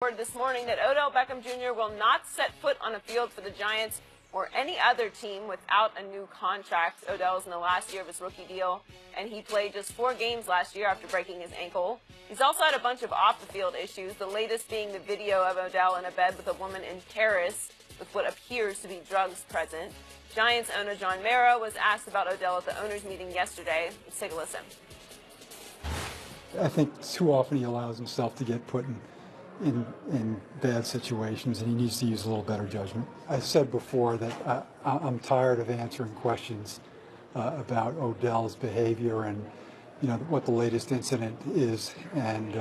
reported this morning that Odell Beckham Jr. will not set foot on a field for the Giants or any other team without a new contract. Odell is in the last year of his rookie deal, and he played just 4 games last year after breaking his ankle. He's also had a bunch of off-the-field issues, the latest being the video of Odell in a bed with a woman in Paris with what appears to be drugs present. Giants owner John Mara was asked about Odell at the owners' meeting yesterday. Let's take a listen. I think too often he allows himself to get put in bad situations, and he needs to use a little better judgment. I said before that I'm tired of answering questions about Odell's behavior and what the latest incident is, and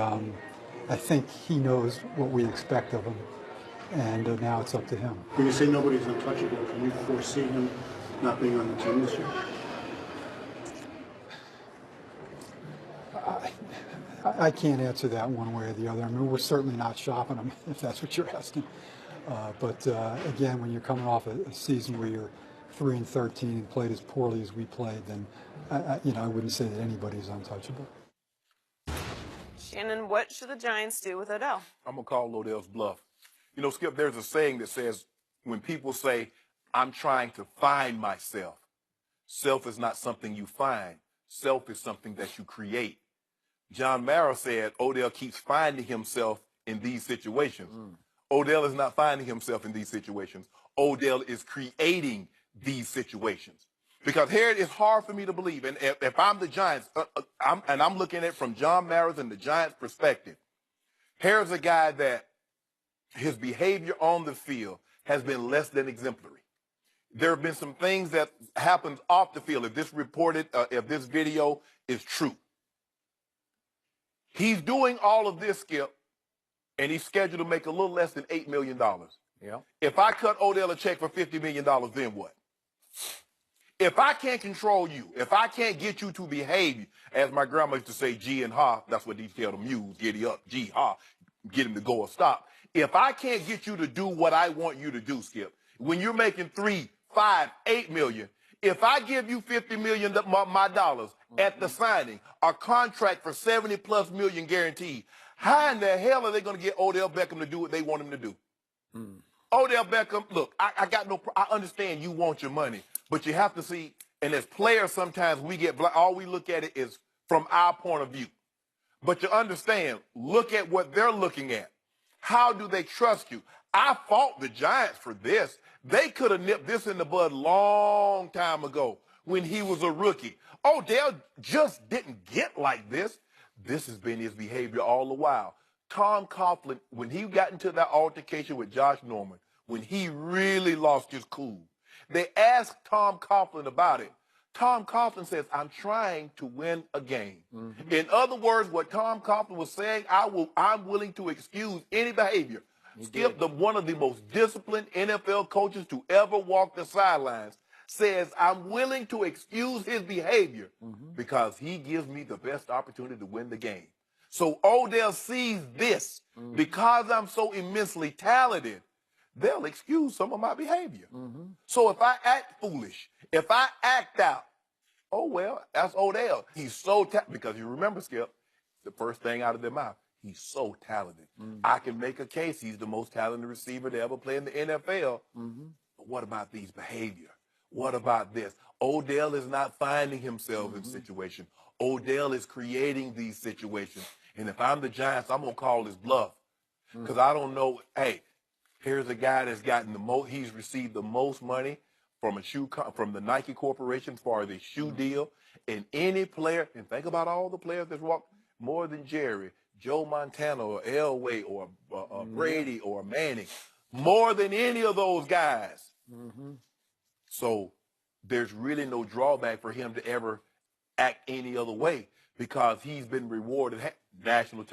I think he knows what we expect of him, and now it's up to him. When you say nobody's untouchable, can you foresee him not being on the team this year? I can't answer that one way or the other. I mean, we're certainly not shopping him, if that's what you're asking. But again, when you're coming off a season where you're 3-13 and played as poorly as we played, then I wouldn't say that anybody's untouchable. Shannon, what should the Giants do with Odell? I'm going to call Odell's bluff. You know, Skip, there's a saying that says when people say, I'm trying to find myself, self is not something you find. Self is something that you create. John Mara said Odell keeps finding himself in these situations. Odell is not finding himself in these situations. Odell is creating these situations. Because here it is hard for me to believe, and if I'm the Giants, I'm looking at it from John Mara's and the Giants' perspective. Here's a guy that his behavior on the field has been less than exemplary. There have been some things that happened off the field. If this video is true. He's doing all of this, Skip, and he's scheduled to make a little less than $8 million. Yeah. If I cut Odell a check for $50 million, then what? If I can't control you, if I can't get you to behave, as my grandma used to say, G and ha, that's what these tell the mules, giddy up, G, ha, get him to go or stop. If I can't get you to do what I want you to do, Skip, when you're making $3, $5, $8 million, if I give you $50 million my dollars at the signing, a contract for $70+ million guaranteed, how in the hell are they going to get Odell Beckham to do what they want him to do? Odell Beckham, look, I understand you want your money, but you have to see, and as players sometimes all we look at it is from our point of view. But you understand, look at what they're looking at. How do they trust you? I fault the Giants for this. They could have nipped this in the bud long time ago when he was a rookie. Odell just didn't get like this. This has been his behavior all the while. Tom Coughlin, when he got into that altercation with Josh Norman, when he really lost his cool, they asked Tom Coughlin about it. Tom Coughlin says, I'm trying to win a game. In other words, what Tom Coughlin was saying, I'm willing to excuse any behavior. Skip, one of the most disciplined NFL coaches to ever walk the sidelines, says, I'm willing to excuse his behavior because he gives me the best opportunity to win the game. So Odell sees this. Because I'm so immensely talented, they'll excuse some of my behavior. So if I act foolish, if I act out, oh, well, that's Odell. He's so talented. Because you remember, Skip, the first thing out of their mouth, he's so talented. I can make a case he's the most talented receiver to ever play in the NFL. But what about these behavior? What about this? Odell is not finding himself in situation. Odell is creating these situations. And if I'm the Giants, I'm going to call his bluff. Because I don't know, hey, here's a guy that's gotten he's received the most money from from the Nike Corporation for the shoe deal. And any player, and think about all the players that's walked more than Jerry, Joe Montana or Elway or Brady or Manning, more than any of those guys. So there's really no drawback for him to ever act any other way because he's been rewarded. National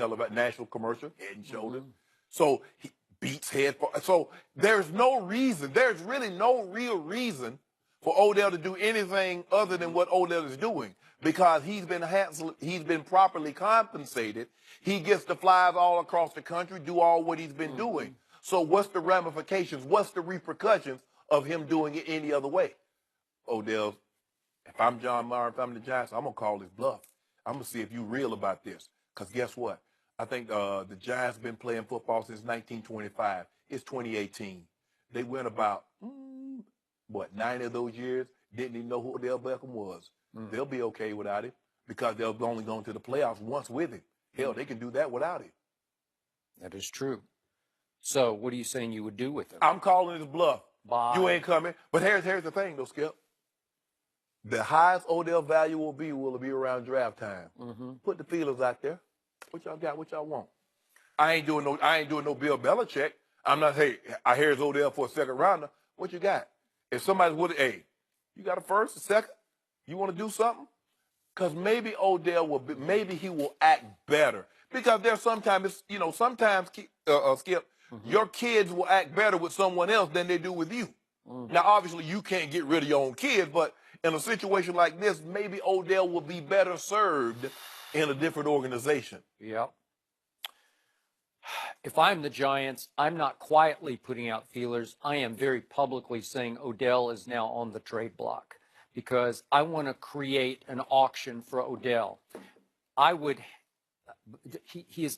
commercial, Head and Shoulders. So he beats head. So there's really no real reason for Odell to do anything other than what Odell is doing because he's been properly compensated. He gets to fly all across the country, do all what he's been doing. So what's the ramifications? What's the repercussions of him doing it any other way? Odell, if I'm John Mara, if I'm the Giants, I'm going to call his bluff. I'm going to see if you're real about this. Because guess what? I think the Giants have been playing football since 1925. It's 2018. They went about, 90 of those years, didn't even know who Odell Beckham was. They'll be okay without him because they've only gone to the playoffs once with him. Hell, they can do that without him. That is true. So what are you saying you would do with him? I'm calling his bluff. Bye. You ain't coming. But here's the thing, though, Skip. The highest Odell value will be around draft time. Put the feelers out there. What y'all got? What y'all want? I ain't doing no Bill Belichick. I'm not. Hey, I hear it's Odell for a second rounder. What you got? If somebody's with, hey, you got a first, a second. You want to do something? Because maybe Odell will. Maybe he will act better. Because there's sometimes, Skip, your kids will act better with someone else than they do with you. Now, obviously, you can't get rid of your own kids, but in a situation like this, maybe Odell will be better served in a different organization. Yep. If I'm the Giants, I'm not quietly putting out feelers. I am very publicly saying Odell is now on the trade block because I want to create an auction for Odell. He has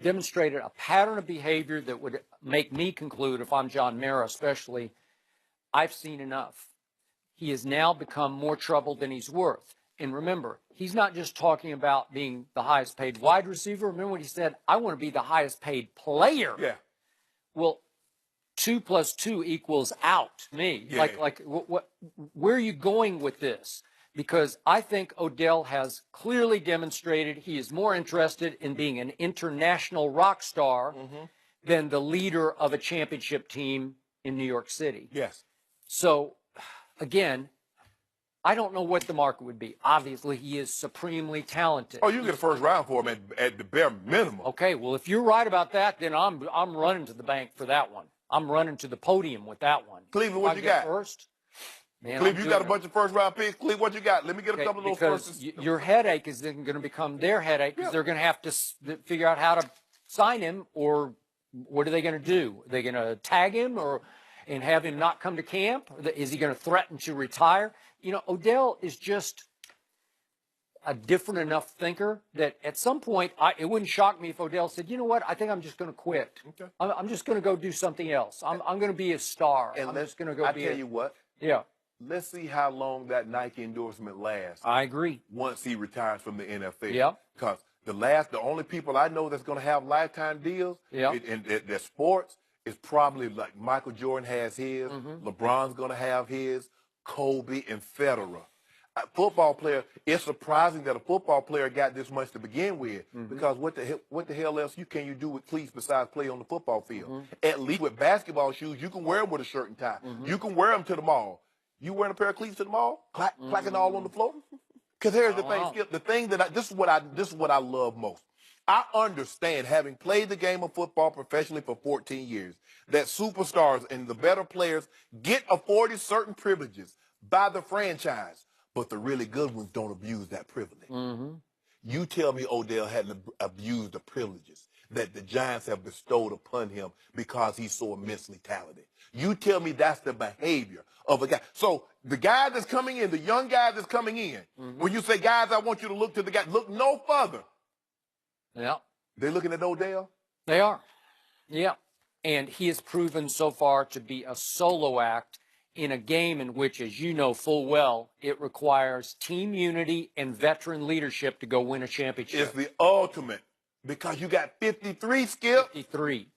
demonstrated a pattern of behavior that would make me conclude, if I'm John Mara especially, I've seen enough. He has now become more trouble than he's worth. And remember, he's not just talking about being the highest paid wide receiver. Remember what he said? I want to be the highest paid player. Yeah. Well, 2 + 2 = out to me. Yeah. Where are you going with this? Because I think Odell has clearly demonstrated he is more interested in being an international rock star than the leader of a championship team in New York City. Yes. So, again, I don't know what the market would be. Obviously, he is supremely talented. Oh, you can get a first round for him at the bare minimum. Okay, well, if you're right about that, then I'm running to the bank for that one. I'm running to the podium with that one. Cleveland, what you got? First? Man, Cleveland, you got a bunch of first round picks. Cleveland, what you got? Let me get a couple of those firsts. Your headache is then going to become their headache because they're going to have to figure out how to sign him, or what are they going to do? Are they going to tag him and have him not come to camp? Is he going to threaten to retire? You know, Odell is just a different enough thinker that at some point, it wouldn't shock me if Odell said, you know what, I think I'm just going to quit. Okay. I'm just going to go do something else. I'm going to be a star. And I'm just going to go I be tell you what. Yeah. Let's see how long that Nike endorsement lasts. I agree. Once he retires from the NFL. Yep. Because the only people I know that's going to have lifetime deals in their sports is probably like Michael Jordan has his, LeBron's going to have his, Kobe and Federer. Football player, it's surprising that a football player got this much to begin with because what the hell else can you do with cleats besides play on the football field? At least with basketball shoes, you can wear them with a shirt and tie. You can wear them to the mall. You wearing a pair of cleats to the mall, clacking all on the floor? Because here's the thing, Skip. The thing this is what I love most. I understand, having played the game of football professionally for 14 years, that superstars and the better players get afforded certain privileges by the franchise, but the really good ones don't abuse that privilege. You tell me Odell hadn't abused the privileges that the Giants have bestowed upon him because he's so immensely talented. You tell me that's the behavior of a guy. So the guy that's coming in, the young guy that's coming in, when you say, guys, I want you to look to the guy, look no further. Yeah. They're looking at Odell? They are. Yeah. And he has proven so far to be a solo act in a game in which, as you know full well, it requires team unity and veteran leadership to go win a championship. It's the ultimate because you got 53, Skip. 53.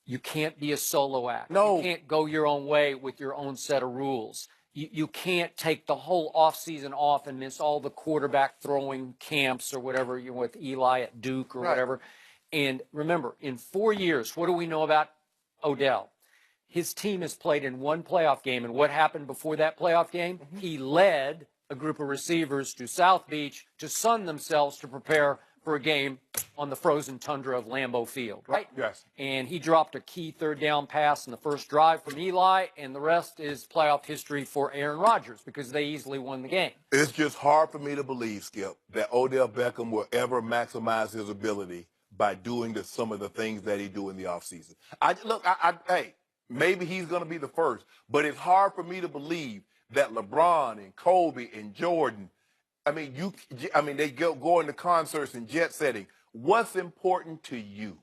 You can't be a solo act. No. You can't go your own way with your own set of rules. You can't take the whole offseason off and miss all the quarterback throwing camps or whatever, with Eli at Duke or whatever. And remember, in 4 years, what do we know about Odell? His team has played in one playoff game, and what happened before that playoff game? He led a group of receivers to South Beach to sun themselves to prepare for a game on the frozen tundra of Lambeau Field, right? Yes. And he dropped a key third down pass in the first drive from Eli, and the rest is playoff history for Aaron Rodgers because they easily won the game. It's just hard for me to believe, Skip, that Odell Beckham will ever maximize his ability by doing some of the things that he do in the offseason. Hey, maybe he's going to be the first, but it's hard for me to believe that LeBron and Kobe and Jordan, they go into concerts and jet setting. what's important to you?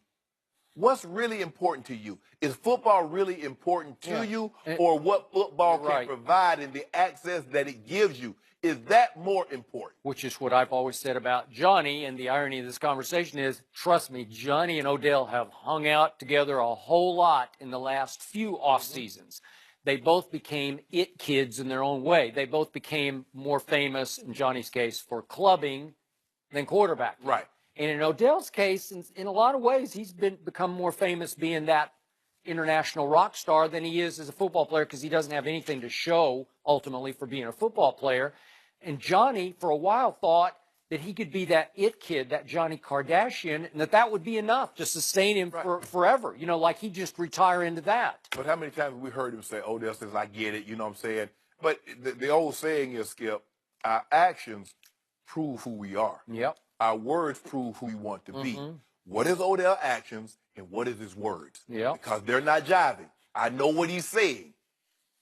What's really important to you? Is football really important to you, or what football can provide and the access that it gives you? Is that more important? Which is what I've always said about Johnny, and the irony of this conversation is, trust me, Johnny and Odell have hung out together a whole lot in the last few off seasons. They both became it kids in their own way. They both became more famous, in Johnny's case, for clubbing than quarterback. Right. And in Odell's case, in a lot of ways, he's become more famous being that international rock star than he is as a football player, because he doesn't have anything to show ultimately for being a football player. And Johnny, for a while, thought that he could be that it kid, that Johnny Kardashian, and that would be enough to sustain him for forever. You know, like he'd just retire into that. But how many times have we heard him say, Odell says, I get it, you know what I'm saying? But the old saying is, Skip, our actions prove who we are. Yep. Our words prove who we want to be. What is Odell's actions and what is his words? Yep. Because they're not jiving. I know what he's saying,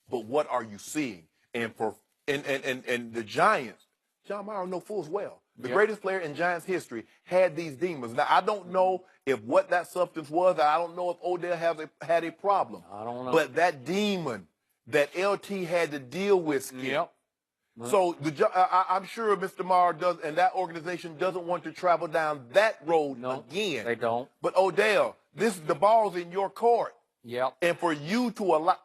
but what are you seeing? And for the Giants, John Mara knows full well. The greatest player in Giants history had these demons. Now, I don't know if what that substance was. I don't know if Odell had a problem. I don't know. But that demon that LT had to deal with, Skip. So I'm sure Mr. Maher does, and that organization doesn't want to travel down that road again. They don't. But Odell, the ball's in your court. Yep. And for you to allow,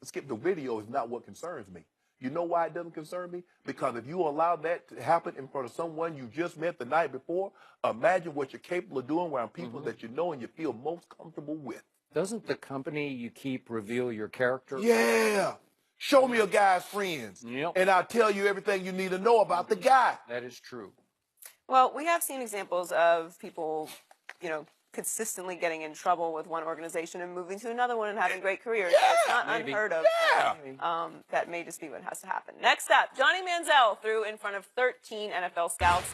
Skip, the video is not what concerns me. You know why it doesn't concern me? Because if you allow that to happen in front of someone you just met the night before, imagine what you're capable of doing around people that you know and you feel most comfortable with. Doesn't the company you keep reveal your character? Yeah. Show me a guy's friends, and I'll tell you everything you need to know about the guy. That is true. Well, we have seen examples of people, you know, consistently getting in trouble with one organization and moving to another one and having great careers. So it's not unheard of. That may just be what has to happen. Next up, Johnny Manziel threw in front of 13 NFL scouts